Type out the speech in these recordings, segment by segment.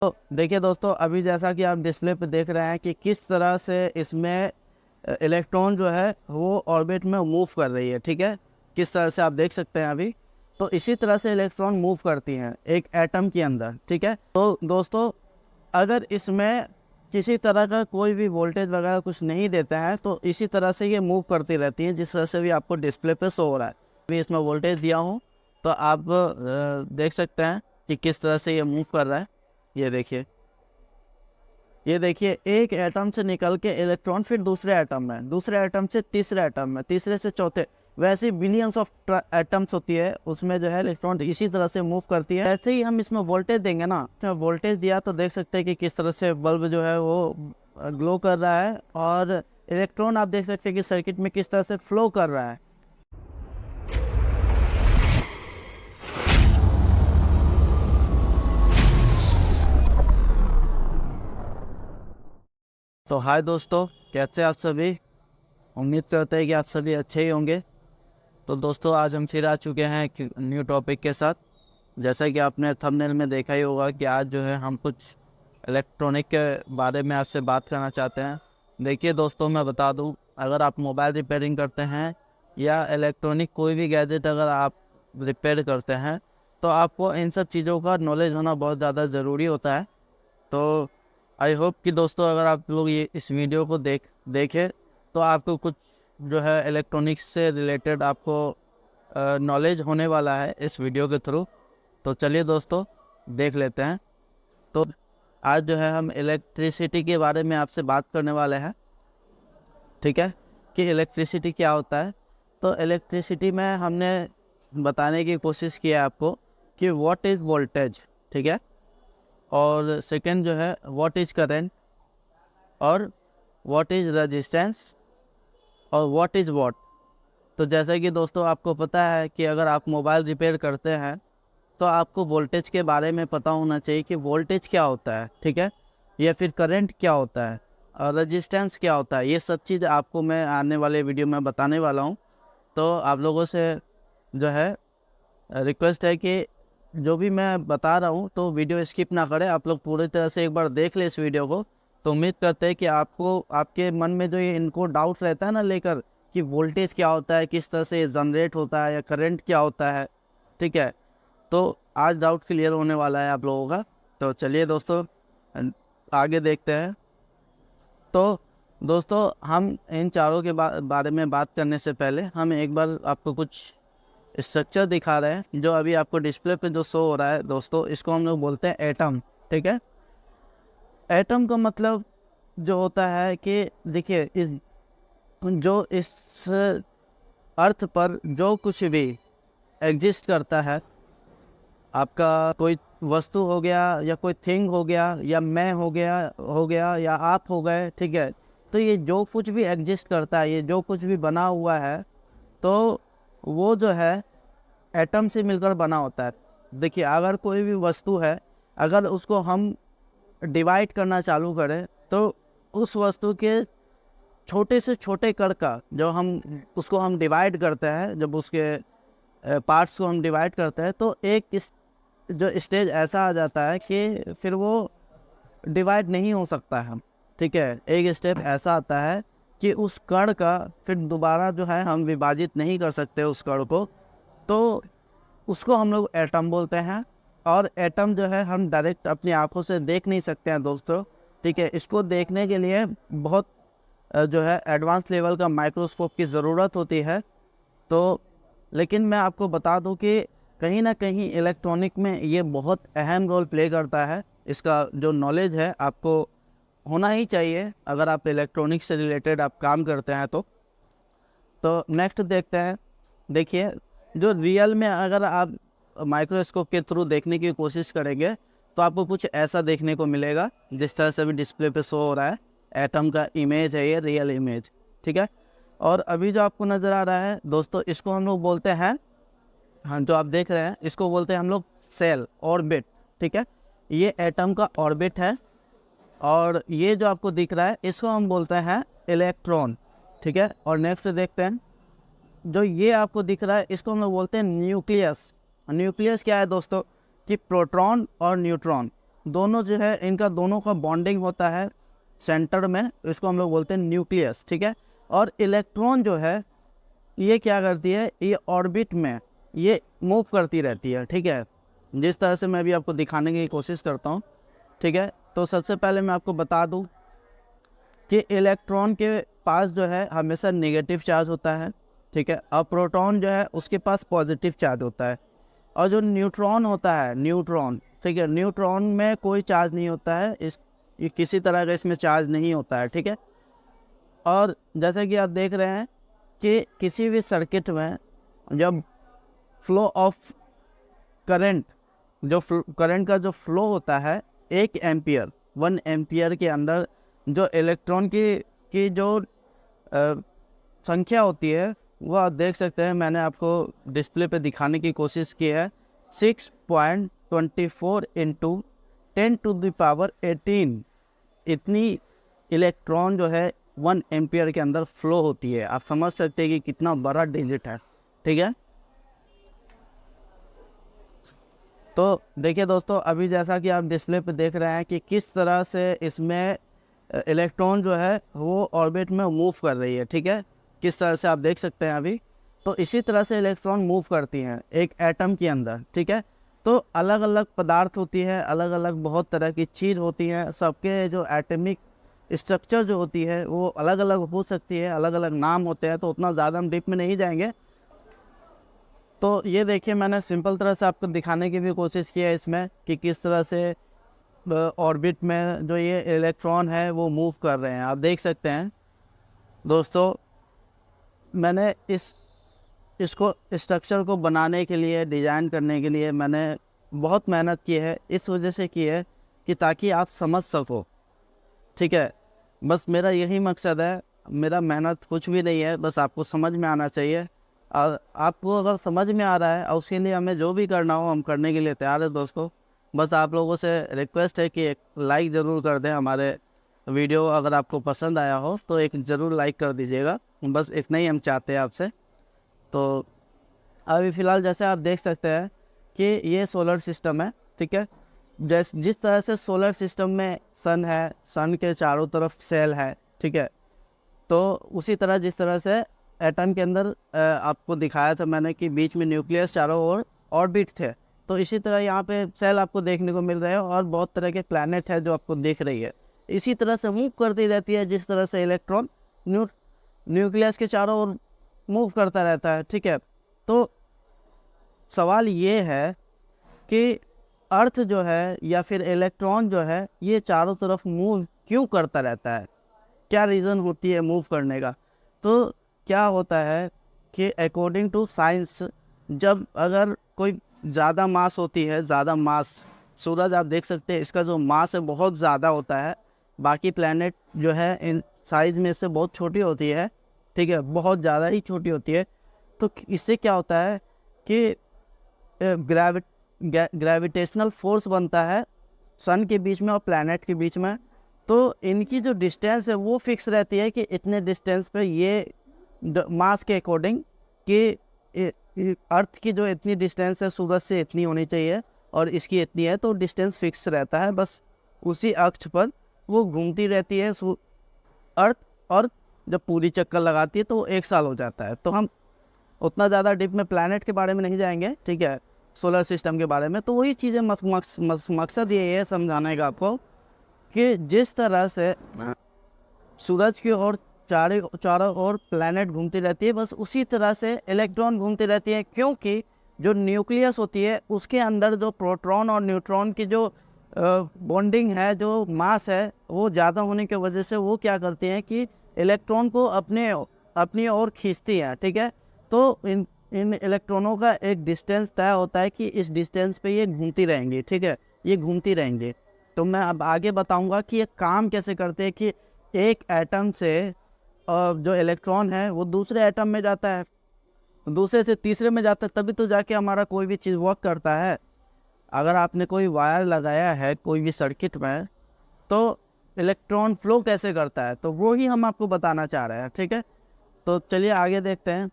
तो देखिए दोस्तों, अभी जैसा कि आप डिस्प्ले पे देख रहे हैं कि किस तरह से इसमें इलेक्ट्रॉन जो है वो ऑर्बिट में मूव कर रही है। ठीक है, किस तरह से आप देख सकते हैं अभी। तो इसी तरह से इलेक्ट्रॉन मूव करती हैं एक एटम के अंदर। ठीक है, तो दोस्तों अगर इसमें किसी तरह का कोई भी वोल्टेज वगैरह कुछ नहीं देता है तो इसी तरह से ये मूव करती रहती है, जिस तरह से भी आपको डिस्प्ले पे शो हो रहा है। अभी इसमें वोल्टेज दिया हूँ तो आप देख सकते हैं कि किस तरह से ये मूव कर रहा है। ये देखिए, ये देखिए, एक एटम से निकल के इलेक्ट्रॉन फिर दूसरे एटम में, दूसरे एटम से तीसरे एटम में, तीसरे से चौथे, वैसे बिलियंस ऑफ एटम्स होती है उसमें जो है इलेक्ट्रॉन इसी तरह से मूव करती है। ऐसे ही हम इसमें वोल्टेज देंगे ना, इसमें वोल्टेज दिया तो देख सकते हैं कि किस तरह से बल्ब जो है वो ग्लो कर रहा है और इलेक्ट्रॉन आप देख सकते हैं कि सर्किट में किस तरह से फ्लो कर रहा है। तो हाय दोस्तों, कैसे आप सभी। उम्मीद करते हैं कि आप सभी अच्छे ही होंगे। तो दोस्तों आज हम फिर आ चुके हैं एक न्यू टॉपिक के साथ। जैसा कि आपने थंबनेल में देखा ही होगा कि आज जो है हम कुछ इलेक्ट्रॉनिक के बारे में आपसे बात करना चाहते हैं। देखिए दोस्तों, मैं बता दूं, अगर आप मोबाइल रिपेयरिंग करते हैं या इलेक्ट्रॉनिक कोई भी गैजेट अगर आप रिपेयर करते हैं तो आपको इन सब चीज़ों का नॉलेज होना बहुत ज़्यादा ज़रूरी होता है। तो आई होप कि दोस्तों अगर आप लोग ये इस वीडियो को देखें तो आपको कुछ जो है इलेक्ट्रॉनिक्स से रिलेटेड आपको नॉलेज होने वाला है इस वीडियो के थ्रू। तो चलिए दोस्तों देख लेते हैं। तो आज जो है हम इलेक्ट्रिसिटी के बारे में आपसे बात करने वाले हैं। ठीक है, कि इलेक्ट्रिसिटी क्या होता है। तो इलेक्ट्रिसिटी में हमने बताने की कोशिश की है आपको कि व्हाट इज़ वोल्टेज। ठीक है, और सेकंड जो है व्हाट इज़ करंट, और व्हाट इज़ रेजिस्टेंस, और व्हाट इज़ वॉट। तो जैसा कि दोस्तों आपको पता है कि अगर आप मोबाइल रिपेयर करते हैं तो आपको वोल्टेज के बारे में पता होना चाहिए कि वोल्टेज क्या होता है। ठीक है, या फिर करंट क्या होता है और रेजिस्टेंस क्या होता है। ये सब चीज़ आपको मैं आने वाले वीडियो में बताने वाला हूँ। तो आप लोगों से जो है रिक्वेस्ट है कि जो भी मैं बता रहा हूँ तो वीडियो स्किप ना करें, आप लोग पूरी तरह से एक बार देख लें इस वीडियो को। तो उम्मीद करते हैं कि आपको आपके मन में जो ये इनको डाउट रहता है ना लेकर कि वोल्टेज क्या होता है, किस तरह से जनरेट होता है, या करंट क्या होता है। ठीक है, तो आज डाउट क्लियर होने वाला है आप लोगों का। तो चलिए दोस्तों आगे देखते हैं। तो दोस्तों हम इन चारों के बारे में बात करने से पहले हम एक बार आपको कुछ स्ट्रक्चर दिखा रहे हैं जो अभी आपको डिस्प्ले पे जो शो हो रहा है। दोस्तों इसको हम लोग बोलते हैं एटम। ठीक है, एटम का मतलब जो होता है कि देखिए इस अर्थ पर जो कुछ भी एग्जिस्ट करता है, आपका कोई वस्तु हो गया या कोई थिंग हो गया या मैं हो गया या आप हो गए। ठीक है, तो ये जो कुछ भी एग्जिस्ट करता है, ये जो कुछ भी बना हुआ है, तो वो जो है एटम से मिलकर बना होता है। देखिए अगर कोई भी वस्तु है, अगर उसको हम डिवाइड करना चालू करें तो उस वस्तु के छोटे से छोटे कण का जो हम उसको हम डिवाइड करते हैं, जब उसके पार्ट्स को हम डिवाइड करते हैं तो एक जो स्टेज ऐसा आ जाता है कि फिर वो डिवाइड नहीं हो सकता है। ठीक है, एक स्टेप ऐसा आता है कि उस कण का फिर दोबारा जो है हम विभाजित नहीं कर सकते उस कण को। तो उसको हम लोग एटम बोलते हैं। और एटम जो है हम डायरेक्ट अपनी आंखों से देख नहीं सकते हैं दोस्तों। ठीक है, इसको देखने के लिए बहुत जो है एडवांस लेवल का माइक्रोस्कोप की ज़रूरत होती है। तो लेकिन मैं आपको बता दूं कि कहीं ना कहीं इलेक्ट्रॉनिक में ये बहुत अहम रोल प्ले करता है। इसका जो नॉलेज है आपको होना ही चाहिए अगर आप इलेक्ट्रॉनिक से रिलेटेड आप काम करते हैं। तो नेक्स्ट देखते हैं। देखिए, जो रियल में अगर आप माइक्रोस्कोप के थ्रू देखने की कोशिश करेंगे तो आपको कुछ ऐसा देखने को मिलेगा जिस तरह से भी डिस्प्ले पे शो हो रहा है। एटम का इमेज है ये, रियल इमेज। ठीक है, और अभी जो आपको नज़र आ रहा है दोस्तों, इसको हम लोग बोलते हैं, हाँ जो आप देख रहे हैं इसको बोलते हैं हम लोग सेल ऑर्बिट। ठीक है, ये एटम का ऑर्बिट है। और ये जो आपको दिख रहा है इसको हम बोलते हैं इलेक्ट्रॉन। ठीक है, और नेक्स्ट देखते हैं, जो ये आपको दिख रहा है इसको हम लोग बोलते हैं न्यूक्लियस। न्यूक्लियस क्या है दोस्तों, कि प्रोटॉन और न्यूट्रॉन, दोनों जो है इनका दोनों का बॉन्डिंग होता है सेंटर में, इसको हम लोग बोलते हैं न्यूक्लियस, ठीक है। और इलेक्ट्रॉन जो है ये क्या करती है, ये ऑर्बिट में ये मूव करती रहती है, ठीक है। जिस तरह से मैं अभी आपको दिखाने की कोशिश करता हूँ, ठीक है। तो सबसे पहले मैं आपको बता दूँ कि इलेक्ट्रॉन के पास जो है हमेशा नेगेटिव चार्ज होता है, ठीक है। और प्रोटॉन जो है उसके पास पॉजिटिव चार्ज होता है। और जो न्यूट्रॉन होता है, न्यूट्रॉन, ठीक है, न्यूट्रॉन में कोई चार्ज नहीं होता है, ये किसी तरह का इसमें चार्ज नहीं होता है, ठीक है। और जैसे कि आप देख रहे हैं कि किसी भी सर्किट में जब फ्लो ऑफ करंट, जो करंट का जो फ्लो होता है 1 एम्पियर के अंदर जो इलेक्ट्रॉन की जो संख्या होती है वो आप देख सकते हैं, मैंने आपको डिस्प्ले पे दिखाने की कोशिश की है। 6.24 इंटू 10⁻18 इतनी इलेक्ट्रॉन जो है 1 एम्पियर के अंदर फ्लो होती है। आप समझ सकते हैं कि कितना बड़ा डिजिट है, ठीक है। तो देखिए दोस्तों, अभी जैसा कि आप डिस्प्ले पे देख रहे हैं कि किस तरह से इसमें इलेक्ट्रॉन जो है वो ऑर्बिट में मूव कर रही है, ठीक है। किस तरह से आप देख सकते हैं अभी। तो इसी तरह से इलेक्ट्रॉन मूव करती हैं एक एटम के अंदर, ठीक है। तो अलग अलग पदार्थ होती है, अलग अलग बहुत तरह की चीज़ होती हैं, सबके जो एटमिक स्ट्रक्चर जो होती है वो अलग अलग हो सकती है, अलग अलग नाम होते हैं। तो उतना ज़्यादा हम डीप में नहीं जाएंगे। तो ये देखिए, मैंने सिंपल तरह से आपको दिखाने की भी कोशिश की है इसमें कि किस तरह से ऑर्बिट में जो ये इलेक्ट्रॉन है वो मूव कर रहे हैं। आप देख सकते हैं दोस्तों, मैंने इसको स्ट्रक्चर को बनाने के लिए, डिज़ाइन करने के लिए मैंने बहुत मेहनत की है। इस वजह से की है कि ताकि आप समझ सको, ठीक है। बस मेरा यही मकसद है, मेरा मेहनत कुछ भी नहीं है, बस आपको समझ में आना चाहिए। और आपको अगर समझ में आ रहा है और उसके लिए हमें जो भी करना हो हम करने के लिए तैयार है दोस्तों। बस आप लोगों से रिक्वेस्ट है कि एक लाइक ज़रूर कर दें हमारे वीडियो। अगर आपको पसंद आया हो तो एक ज़रूर लाइक कर दीजिएगा, बस इतना ही हम चाहते हैं आपसे। तो अभी फ़िलहाल जैसे आप देख सकते हैं कि ये सोलर सिस्टम है, ठीक है। जिस तरह से सोलर सिस्टम में सन है, सन के चारों तरफ सेल है, ठीक है। तो उसी तरह जिस तरह से एटम के अंदर आपको दिखाया था मैंने कि बीच में न्यूक्लियस, चारों ओर ऑर्बिट थे, तो इसी तरह यहाँ पे सेल आपको देखने को मिल रहे हैं और बहुत तरह के प्लैनेट है जो आपको दिख रही है। इसी तरह से मूव करती रहती है जिस तरह से इलेक्ट्रॉन न्यूक्लियस के चारों ओर मूव करता रहता है, ठीक है। तो सवाल ये है कि अर्थ जो है या फिर इलेक्ट्रॉन जो है ये चारों तरफ मूव क्यों करता रहता है, क्या रीज़न होती है मूव करने का। तो क्या होता है कि अकॉर्डिंग टू साइंस, जब अगर कोई ज़्यादा मास होती है, ज़्यादा मास, सूरज आप देख सकते हैं इसका जो मास है बहुत ज़्यादा होता है, बाकी प्लैनेट जो है इन साइज़ में से बहुत छोटी होती है, ठीक है, बहुत ज़्यादा ही छोटी होती है। तो इससे क्या होता है कि ग्रेविटेशनल फोर्स बनता है सन के बीच में और प्लैनेट के बीच में। तो इनकी जो डिस्टेंस है वो फिक्स रहती है कि इतने डिस्टेंस पे ये मास के अकॉर्डिंग कि अर्थ की जो इतनी डिस्टेंस है सूरज से इतनी होनी चाहिए और इसकी इतनी है, तो डिस्टेंस फिक्स रहता है। बस उसी अक्ष पर वो घूमती रहती है अर्थ, और जब पूरी चक्कर लगाती है तो वो 1 साल हो जाता है। तो हम उतना ज़्यादा डीप में प्लैनेट के बारे में नहीं जाएंगे, ठीक है, सोलर सिस्टम के बारे में। तो वही चीज़ें मकसद ये है समझाने का आपको कि जिस तरह से सूरज की ओर चारों ओर प्लैनेट घूमती रहती है, बस उसी तरह से इलेक्ट्रॉन घूमती रहती है। क्योंकि जो न्यूक्लियस होती है उसके अंदर जो प्रोटॉन और न्यूट्रॉन की जो बॉन्डिंग है, जो मास है, वो ज़्यादा होने की वजह से वो क्या करती हैं कि इलेक्ट्रॉन को अपनी ओर खींचती है, ठीक है। तो इन इलेक्ट्रॉनों का एक डिस्टेंस तय होता है कि इस डिस्टेंस पे ये घूमती रहेंगी, ठीक है, ये घूमती रहेंगी। तो मैं अब आगे बताऊंगा कि ये काम कैसे करते हैं कि एक एटम से जो इलेक्ट्रॉन है वो दूसरे एटम में जाता है, दूसरे से तीसरे में जाता है, तभी तो जाके हमारा कोई भी चीज़ वर्क करता है। अगर आपने कोई वायर लगाया है कोई भी सर्किट में, तो इलेक्ट्रॉन फ्लो कैसे करता है, तो वो ही हम आपको बताना चाह रहे हैं, ठीक है। तो चलिए आगे देखते हैं।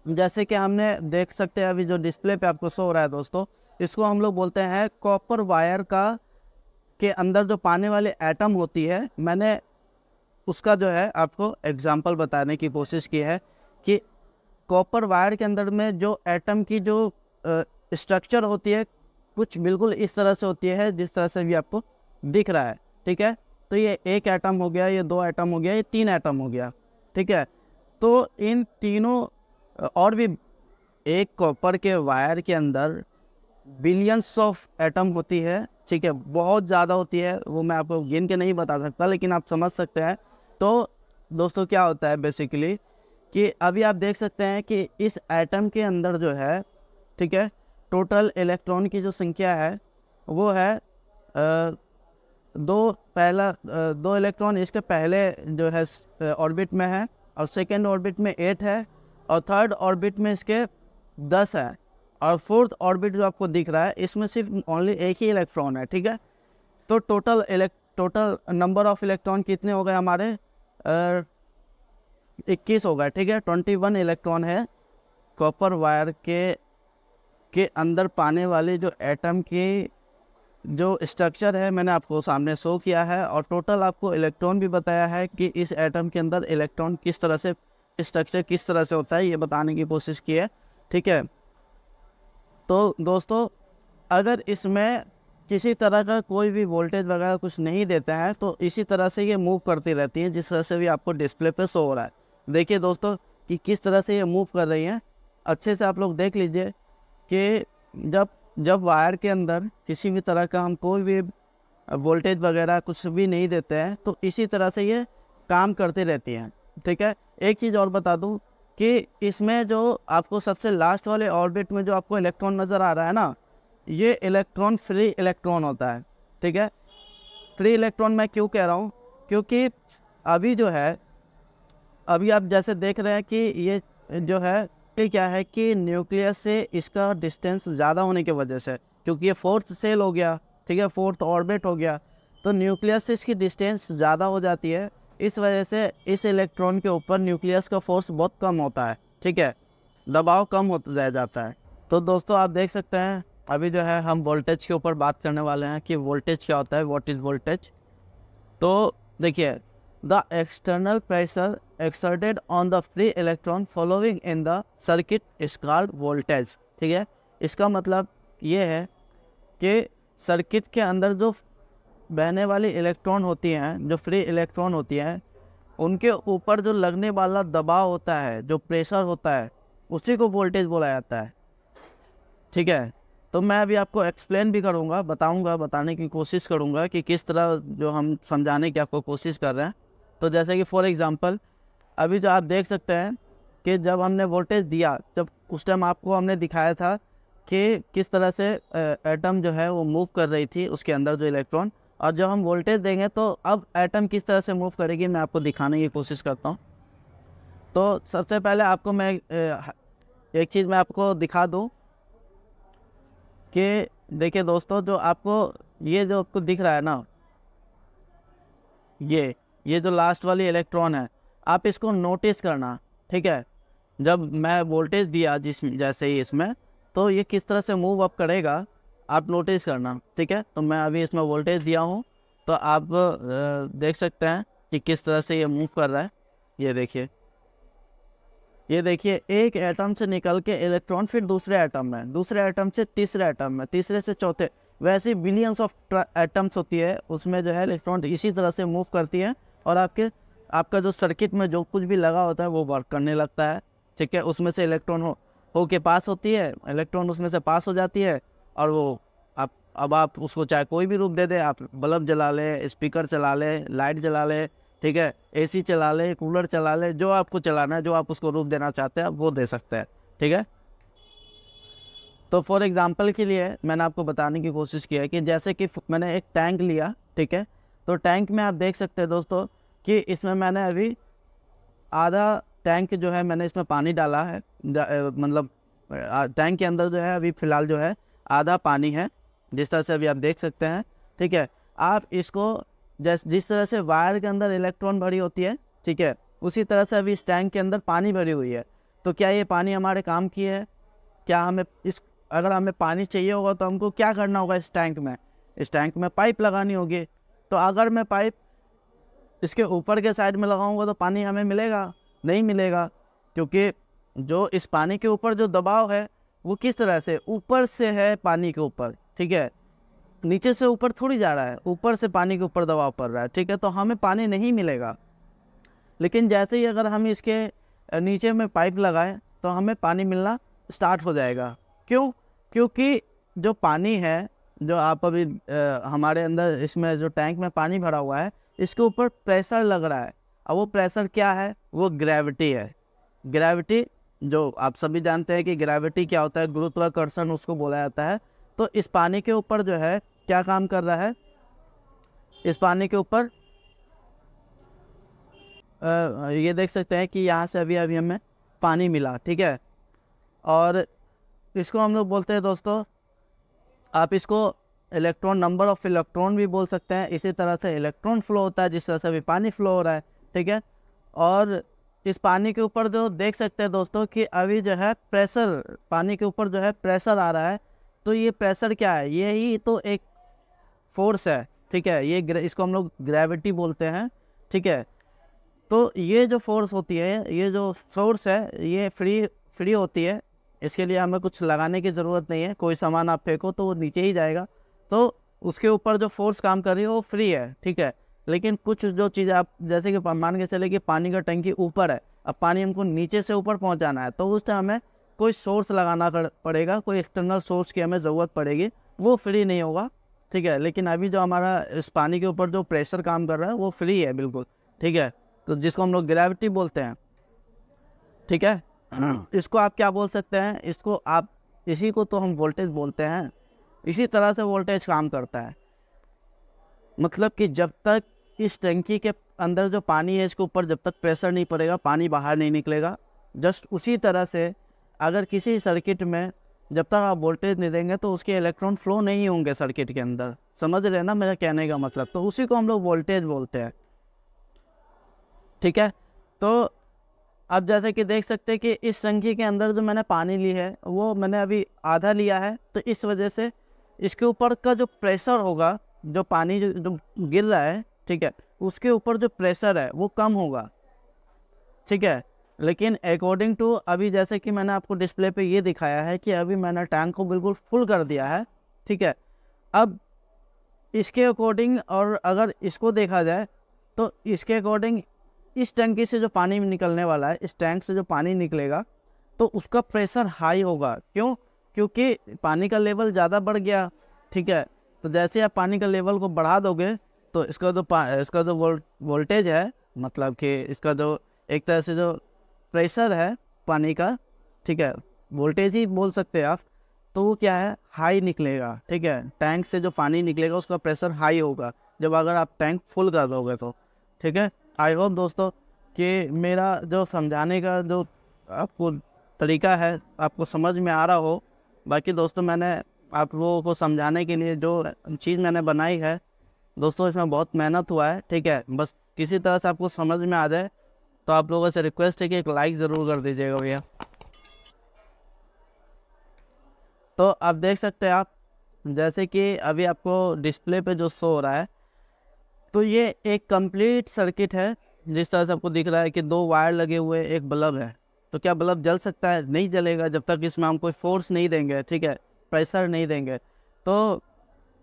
जैसे कि हमने देख सकते हैं अभी जो डिस्प्ले पे आपको शो हो रहा है दोस्तों, इसको हम लोग बोलते हैं कॉपर वायर का के अंदर जो पानी वाले एटम होती है, मैंने उसका जो है आपको एग्जांपल बताने की कोशिश की है कि कॉपर वायर के अंदर में जो एटम की जो स्ट्रक्चर होती है कुछ बिल्कुल इस तरह से होती है जिस तरह से भी आपको दिख रहा है। ठीक है, तो ये एक एटम हो गया, ये दो एटम हो गया, ये तीन एटम हो गया। ठीक है, तो इन तीनों और भी एक कॉपर के वायर के अंदर बिलियंस ऑफ एटम होती है। ठीक है, बहुत ज़्यादा होती है, वो मैं आपको गिन के नहीं बता सकता, लेकिन आप समझ सकते हैं। तो दोस्तों क्या होता है बेसिकली कि अभी आप देख सकते हैं कि इस एटम के अंदर जो है, ठीक है, टोटल इलेक्ट्रॉन की जो संख्या है वो है दो इलेक्ट्रॉन इसके पहले जो है ऑर्बिट में है, और सेकेंड ऑर्बिट में 8 है, और थर्ड ऑर्बिट में इसके 10 है, और फोर्थ ऑर्बिट जो आपको दिख रहा है इसमें सिर्फ ओनली एक ही इलेक्ट्रॉन है। ठीक है, तो टोटल नंबर ऑफ इलेक्ट्रॉन कितने हो गए हमारे 21 हो गए। ठीक है, 21 इलेक्ट्रॉन है कॉपर वायर के अंदर पाने वाले जो एटम की जो स्ट्रक्चर है मैंने आपको सामने शो किया है, और टोटल आपको इलेक्ट्रॉन भी बताया है कि इस एटम के अंदर इलेक्ट्रॉन किस तरह से स्ट्रक्चर किस तरह से होता है, ये बताने की कोशिश की है। ठीक है, तो दोस्तों अगर इसमें किसी तरह का कोई भी वोल्टेज वगैरह कुछ नहीं देता है तो इसी तरह से ये मूव करती रहती है जिस तरह से भी आपको डिस्प्ले पे शो हो रहा है। देखिए दोस्तों कि किस तरह से ये मूव कर रही हैं, अच्छे से आप लोग देख लीजिए कि जब वायर के अंदर किसी भी तरह का हम कोई भी वोल्टेज वगैरह कुछ भी नहीं देते हैं तो इसी तरह से ये काम करती रहती हैं। ठीक है, एक चीज़ और बता दूं कि इसमें जो आपको सबसे लास्ट वाले ऑर्बिट में जो आपको इलेक्ट्रॉन नज़र आ रहा है ना, ये इलेक्ट्रॉन फ्री इलेक्ट्रॉन होता है। ठीक है, फ्री इलेक्ट्रॉन मैं क्यों कह रहा हूँ, क्योंकि अभी जो है अभी आप जैसे देख रहे हैं कि ये जो है ये क्या है कि न्यूक्लियस से इसका डिस्टेंस ज़्यादा होने की वजह से, क्योंकि ये फोर्थ सेल हो गया, ठीक है, फोर्थ ऑर्बिट हो गया, तो न्यूक्लियस से इसकी डिस्टेंस ज़्यादा हो जाती है। इस वजह से इस इलेक्ट्रॉन के ऊपर न्यूक्लियस का फोर्स बहुत कम होता है। ठीक है, दबाव कम होता रह जाता है। तो दोस्तों आप देख सकते हैं अभी जो है हम वोल्टेज के ऊपर बात करने वाले हैं कि वोल्टेज क्या होता है, व्हाट इज़ वोल्टेज। तो देखिए, the external pressure exerted on the free electron following in the circuit is called voltage. ठीक है, इसका मतलब ये है कि सर्किट के अंदर जो बहने वाली इलेक्ट्रॉन होती हैं, जो फ्री इलेक्ट्रॉन होती हैं, उनके ऊपर जो लगने वाला दबाव होता है, जो प्रेशर होता है, उसी को वोल्टेज बोला जाता है। ठीक है, तो मैं अभी आपको एक्सप्लेन भी करूँगा, बताने की कोशिश करूँगा कि किस तरह जो हम समझाने की आपको कोशिश कर रहे हैं। तो जैसे कि फॉर एग्ज़ाम्पल अभी जो आप देख सकते हैं कि जब हमने वोल्टेज दिया, जब उस टाइम आपको हमने दिखाया था कि किस तरह से एटम जो है वो मूव कर रही थी उसके अंदर जो इलेक्ट्रॉन, और जब हम वोल्टेज देंगे तो अब एटम किस तरह से मूव करेगी मैं आपको दिखाने की कोशिश करता हूँ। तो सबसे पहले आपको मैं एक चीज़ मैं आपको दिखा दूँ कि देखिए दोस्तों, जो आपको दिख रहा है ना, ये जो लास्ट वाली इलेक्ट्रॉन है, आप इसको नोटिस करना। ठीक है, जब मैं वोल्टेज दिया जैसे ही इसमें, तो ये किस तरह से मूव अप करेगा आप नोटिस करना। ठीक है, तो मैं अभी इसमें वोल्टेज दिया हूँ तो आप देख सकते हैं कि किस तरह से ये मूव कर रहा है। ये देखिए एक एटम से निकल के इलेक्ट्रॉन फिर दूसरे एटम से तीसरे एटम में, तीसरे से चौथे, वैसे बिलियंस ऑफ एटम्स होती है, उसमें जो है इलेक्ट्रॉन इसी तरह से मूव करती है, और आपका जो सर्किट में जो कुछ भी लगा होता है वो वर्क करने लगता है। ठीक है, उसमें से इलेक्ट्रॉन हो के पास होती है, इलेक्ट्रॉन उसमें से पास हो जाती है, और वो अब आप उसको चाहे कोई भी रूप दे दे, आप बल्ब जला ले, स्पीकर चला ले, लाइट जला ले, ठीक है, एसी चला ले, कूलर चला ले, जो आपको चलाना है, जो आप उसको रूप देना चाहते हैं वो दे सकते हैं। ठीक है, तो फॉर एग्जांपल के लिए मैंने आपको बताने की कोशिश की है कि जैसे कि मैंने एक टैंक लिया। ठीक है, तो टैंक में आप देख सकते हैं दोस्तों कि इसमें मैंने अभी आधा टैंक जो है मैंने इसमें पानी डाला है, मतलब टैंक के अंदर जो है अभी फ़िलहाल जो है आधा पानी है, जिस तरह से अभी आप देख सकते हैं। ठीक है, आप इसको जिस तरह से वायर के अंदर इलेक्ट्रॉन भरी होती है, ठीक है, उसी तरह से अभी इस टैंक के अंदर पानी भरी हुई है। तो क्या ये पानी हमारे काम की है? क्या अगर हमें पानी चाहिए होगा तो हमको क्या करना होगा इस टैंक में? इस टैंक में पाइप लगानी होगी। तो अगर मैं पाइप इसके ऊपर के साइड में लगाऊंगा तो पानी हमें मिलेगा? नहीं मिलेगा, क्योंकि जो इस पानी के ऊपर जो दबाव है वो किस तरह से ऊपर से है पानी के ऊपर, ठीक है, नीचे से ऊपर थोड़ी जा रहा है, ऊपर से पानी के ऊपर दबाव पड़ रहा है, ठीक है, तो हमें पानी नहीं मिलेगा। लेकिन जैसे ही अगर हम इसके नीचे में पाइप लगाएं तो हमें पानी मिलना स्टार्ट हो जाएगा। क्यों? क्योंकि जो पानी है, जो आप अभी हमारे अंदर इसमें जो टैंक में पानी भरा हुआ है, इसके ऊपर प्रेशर लग रहा है। अब वो प्रेशर क्या है? वो ग्रेविटी है। ग्रेविटी, जो आप सभी जानते हैं कि ग्रेविटी क्या होता है, गुरुत्वाकर्षण उसको बोला जाता है। तो इस पानी के ऊपर जो है क्या काम कर रहा है, इस पानी के ऊपर ये देख सकते हैं कि यहाँ से अभी अभी हमें पानी मिला, ठीक है, और इसको हम लोग बोलते हैं दोस्तों, आप इसको इलेक्ट्रॉन, नंबर ऑफ इलेक्ट्रॉन भी बोल सकते हैं। इसी तरह से इलेक्ट्रॉन फ्लो होता है, जिस तरह से अभी पानी फ्लो हो रहा है, ठीक है। और इस पानी के ऊपर जो देख सकते हैं दोस्तों कि अभी जो है प्रेशर, पानी के ऊपर जो है प्रेशर आ रहा है। तो ये प्रेशर क्या है? ये ही तो एक फोर्स है, ठीक है, ये इसको हम लोग ग्रेविटी बोलते हैं, ठीक है। तो ये जो फोर्स होती है, ये जो सोर्स है, ये फ्री होती है। इसके लिए हमें कुछ लगाने की ज़रूरत नहीं है। कोई सामान आप फेंको तो वो नीचे ही जाएगा, तो उसके ऊपर जो फोर्स काम कर रही है वो फ्री है, ठीक है। लेकिन कुछ जो चीज़ आप, जैसे कि मान के चले कि पानी का टंकी ऊपर है, अब पानी हमको नीचे से ऊपर पहुंचाना है, तो उस टाइम हमें कोई सोर्स लगाना पड़ेगा, कोई एक्सटर्नल सोर्स की हमें ज़रूरत पड़ेगी, वो फ्री नहीं होगा, ठीक है। लेकिन अभी जो हमारा इस पानी के ऊपर जो प्रेशर काम कर रहा है वो फ्री है बिल्कुल, ठीक है, तो जिसको हम लोग ग्रेविटी बोलते हैं, ठीक है। इसको आप क्या बोल सकते हैं? इसको आप, इसी को तो हम वोल्टेज बोलते हैं। इसी तरह से वोल्टेज काम करता है। मतलब कि जब तक इस टंकी के अंदर जो पानी है, इसके ऊपर जब तक प्रेशर नहीं पड़ेगा, पानी बाहर नहीं निकलेगा। जस्ट उसी तरह से अगर किसी सर्किट में जब तक आप वोल्टेज नहीं देंगे तो उसके इलेक्ट्रॉन फ्लो नहीं होंगे सर्किट के अंदर। समझ रहे हैं ना मेरा कहने का मतलब? तो उसी को हम लोग वोल्टेज बोलते हैं, ठीक है। तो अब जैसे कि देख सकते हैं कि इस टंकी के अंदर जो मैंने पानी ली है वो मैंने अभी आधा लिया है, तो इस वजह से इसके ऊपर का जो प्रेशर होगा, जो पानी जो गिर रहा है, ठीक है, उसके ऊपर जो प्रेशर है वो कम होगा, ठीक है। लेकिन अकॉर्डिंग टू अभी, जैसे कि मैंने आपको डिस्प्ले पे ये दिखाया है कि अभी मैंने टैंक को बिल्कुल फुल कर दिया है, ठीक है। अब इसके अकॉर्डिंग, और अगर इसको देखा जाए तो इसके अकॉर्डिंग इस टंकी से जो पानी निकलने वाला है, इस टैंक से जो पानी निकलेगा, तो उसका प्रेशर हाई होगा। क्यों? क्योंकि पानी का लेवल ज़्यादा बढ़ गया, ठीक है। तो जैसे आप पानी का लेवल को बढ़ा दोगे तो इसका जो वोल्टेज है, मतलब कि इसका जो एक तरह से जो प्रेशर है पानी का, ठीक है, वोल्टेज ही बोल सकते हैं आप, तो वो क्या है? हाई निकलेगा, ठीक है। टैंक से जो पानी निकलेगा उसका प्रेशर हाई होगा जब अगर आप टैंक फुल कर दोगे तो, ठीक है। आई होप दोस्तों कि मेरा जो समझाने का जो आपको तरीका है आपको समझ में आ रहा हो। बाकी दोस्तों, मैंने आप लोगों को समझाने के लिए जो चीज़ मैंने बनाई है दोस्तों, इसमें बहुत मेहनत हुआ है, ठीक है। बस किसी तरह से आपको समझ में आ जाए तो आप लोगों से रिक्वेस्ट है कि एक लाइक ज़रूर कर दीजिएगा भैया। तो आप देख सकते हैं, आप जैसे कि अभी आपको डिस्प्ले पे जो शो हो रहा है, तो ये एक कंप्लीट सर्किट है। जिस तरह से आपको दिख रहा है कि 2 वायर लगे हुए, एक बल्ब है। तो क्या बल्ब जल सकता है? नहीं जलेगा जब तक इसमें हम कोई फोर्स नहीं देंगे, ठीक है, प्रेशर नहीं देंगे। तो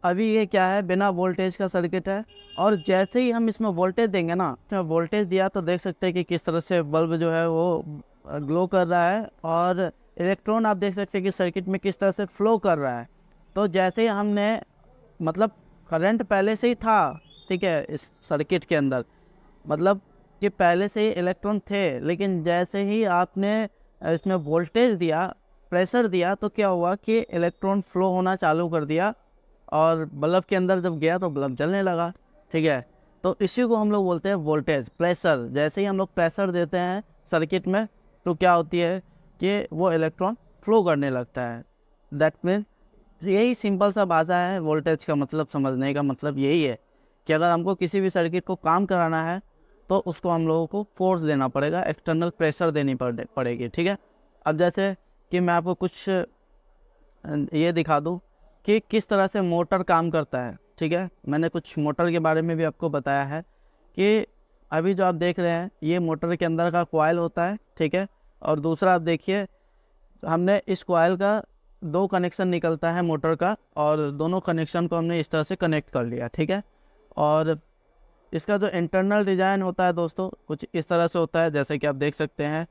अभी ये क्या है? बिना वोल्टेज का सर्किट है, और जैसे ही हम इसमें वोल्टेज देंगे ना, तो वोल्टेज दिया तो देख सकते हैं कि किस तरह से बल्ब जो है वो ग्लो कर रहा है, और इलेक्ट्रॉन आप देख सकते हैं कि सर्किट में किस तरह से फ्लो कर रहा है। तो जैसे ही हमने, मतलब करंट पहले से ही था, ठीक है, इस सर्किट के अंदर, मतलब कि पहले से ही इलेक्ट्रॉन थे, लेकिन जैसे ही आपने इसमें वोल्टेज दिया, प्रेशर दिया, तो क्या हुआ कि इलेक्ट्रॉन फ्लो होना चालू कर दिया, और बल्ब के अंदर जब गया तो बल्ब जलने लगा, ठीक है। तो इसी को हम लोग बोलते हैं वोल्टेज, प्रेशर। जैसे ही हम लोग प्रेशर देते हैं सर्किट में तो क्या होती है कि वो इलेक्ट्रॉन फ्लो करने लगता है। दैट मीन, यही सिंपल सा भाषा है वोल्टेज का मतलब, समझने का मतलब यही है कि अगर हमको किसी भी सर्किट को काम कराना है तो उसको हम लोगों को फोर्स देना पड़ेगा, एक्सटर्नल प्रेशर देनी पड़ेगी, ठीक है। अब जैसे कि मैं आपको कुछ ये दिखा दूँ कि किस तरह से मोटर काम करता है। ठीक है, मैंने कुछ मोटर के बारे में भी आपको बताया है कि अभी जो आप देख रहे हैं ये मोटर के अंदर का कॉइल होता है। ठीक है, और दूसरा आप देखिए हमने इस कॉइल का 2 कनेक्शन निकलता है मोटर का, और दोनों कनेक्शन को हमने इस तरह से कनेक्ट कर लिया। ठीक है, और इसका जो इंटरनल डिज़ाइन होता है दोस्तों कुछ इस तरह से होता है, जैसे कि आप देख सकते हैं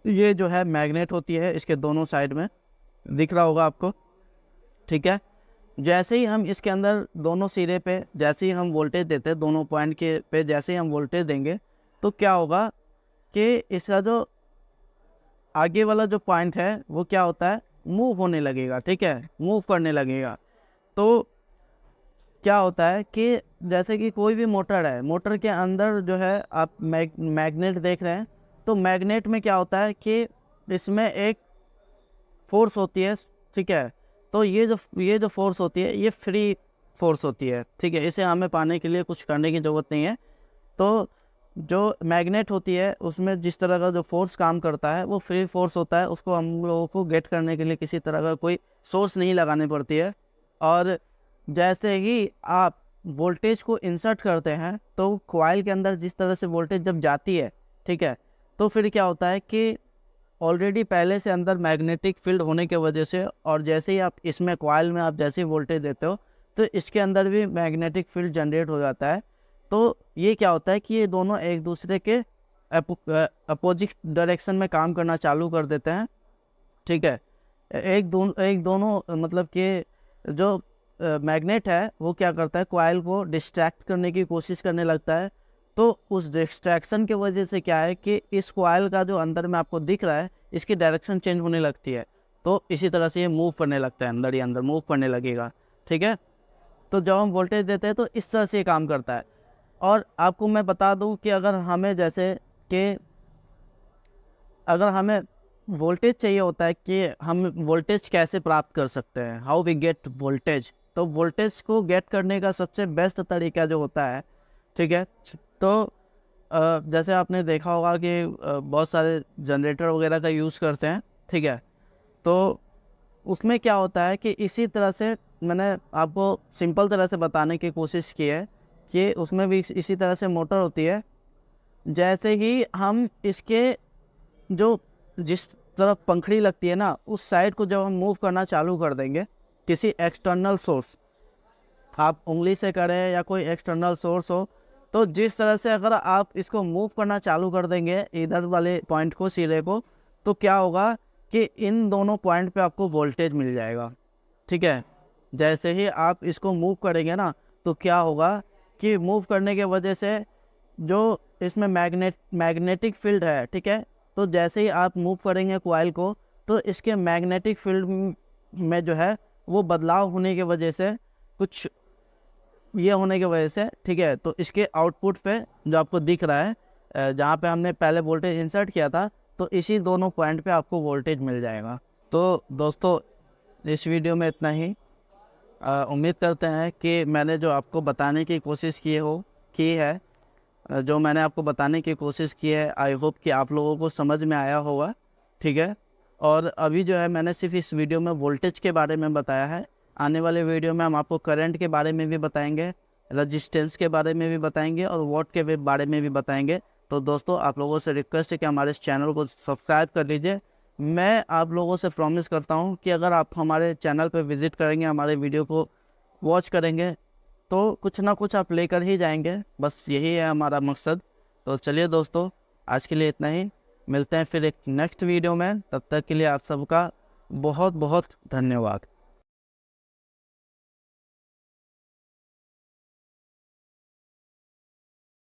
ये जो है मैग्नेट होती है इसके दोनों साइड में, दिख रहा होगा आपको। ठीक है, जैसे ही हम इसके अंदर दोनों सिरे पे जैसे ही हम वोल्टेज देते हैं, दोनों पॉइंट के पे जैसे ही हम वोल्टेज देंगे तो क्या होगा कि इसका जो आगे वाला जो पॉइंट है वो क्या होता है, मूव होने लगेगा। ठीक है, मूव करने लगेगा। तो क्या होता है कि जैसे कि कोई भी मोटर है, मोटर के अंदर जो है आप मैग्नेट देख रहे हैं, तो मैग्नेट में क्या होता है कि इसमें एक फोर्स होती है। ठीक है, तो ये जो फोर्स होती है ये फ्री फोर्स होती है। ठीक है, इसे हमें पाने के लिए कुछ करने की ज़रूरत नहीं है। तो जो मैग्नेट होती है उसमें जिस तरह का जो फोर्स काम करता है वो फ्री फोर्स होता है, उसको हम लोगों को गेट करने के लिए किसी तरह का कोई सोर्स नहीं लगानी पड़ती है। और जैसे ही आप वोल्टेज को इंसर्ट करते हैं तो कॉइल के अंदर जिस तरह से वोल्टेज जब जाती है, ठीक है, तो फिर क्या होता है कि ऑलरेडी पहले से अंदर मैग्नेटिक फील्ड होने की वजह से, और जैसे ही आप इसमें कॉइल में आप जैसे ही वोल्टेज देते हो तो इसके अंदर भी मैग्नेटिक फील्ड जनरेट हो जाता है। तो ये क्या होता है कि ये दोनों एक दूसरे के अपोजिट डायरेक्शन में काम करना चालू कर देते हैं। ठीक है, एक दोनों मतलब कि जो मैग्नेट है वो क्या करता है, कॉइल को डिस्ट्रैक्ट करने की कोशिश करने लगता है। तो उस डिस्ट्रैक्शन की वजह से क्या है कि इस कॉइल का जो अंदर में आपको दिख रहा है इसकी डायरेक्शन चेंज होने लगती है। तो इसी तरह से ये मूव करने लगता है, अंदर ही अंदर मूव करने लगेगा। ठीक है, तो जब हम वोल्टेज देते हैं तो इस तरह से ये काम करता है। और आपको मैं बता दूं कि अगर हमें जैसे कि अगर हमें वोल्टेज चाहिए होता है कि हम वोल्टेज कैसे प्राप्त कर सकते हैं, हाउ वी गेट वोल्टेज, तो वोल्टेज को गेट करने का सबसे बेस्ट तरीका जो होता है, ठीक है, तो जैसे आपने देखा होगा कि बहुत सारे जनरेटर वगैरह का यूज़ करते हैं। ठीक है, तो उसमें क्या होता है कि इसी तरह से मैंने आपको सिंपल तरह से बताने की कोशिश की है कि उसमें भी इसी तरह से मोटर होती है। जैसे ही हम इसके जो जिस तरफ पंखड़ी लगती है ना उस साइड को जब हम मूव करना चालू कर देंगे किसी एक्सटर्नल सोर्स, आप उंगली से करें या कोई एक्सटर्नल सोर्स हो, तो जिस तरह से अगर आप इसको मूव करना चालू कर देंगे इधर वाले पॉइंट को, सिरे को, तो क्या होगा कि इन दोनों पॉइंट पे आपको वोल्टेज मिल जाएगा। ठीक है, जैसे ही आप इसको मूव करेंगे ना तो क्या होगा कि मूव करने के वजह से जो इसमें मैग्नेटिक फील्ड है, ठीक है, तो जैसे ही आप मूव करेंगे कॉइल को तो इसके मैग्नेटिक फील्ड में जो है वो बदलाव होने की वजह से, कुछ ये होने की वजह से, ठीक है, तो इसके आउटपुट पे जो आपको दिख रहा है जहाँ पे हमने पहले वोल्टेज इंसर्ट किया था, तो इसी दोनों पॉइंट पे आपको वोल्टेज मिल जाएगा। तो दोस्तों इस वीडियो में इतना ही। उम्मीद करते हैं कि मैंने जो आपको बताने की कोशिश की है, जो मैंने आपको बताने की कोशिश की है, आई होप कि आप लोगों को समझ में आया होगा। ठीक है, और अभी जो है मैंने सिर्फ इस वीडियो में वोल्टेज के बारे में बताया है। आने वाले वीडियो में हम आपको करंट के बारे में भी बताएंगे, रजिस्टेंस के बारे में भी बताएंगे और वॉट के बारे में भी बताएंगे। तो दोस्तों आप लोगों से रिक्वेस्ट है कि हमारे इस चैनल को सब्सक्राइब कर लीजिए। मैं आप लोगों से प्रॉमिस करता हूँ कि अगर आप हमारे चैनल पर विज़िट करेंगे, हमारे वीडियो को वॉच करेंगे, तो कुछ ना कुछ आप लेकर ही जाएंगे। बस यही है हमारा मकसद। तो चलिए दोस्तों, आज के लिए इतना ही। मिलते हैं फिर एक नेक्स्ट वीडियो में। तब तक के लिए आप सबका बहुत बहुत धन्यवाद।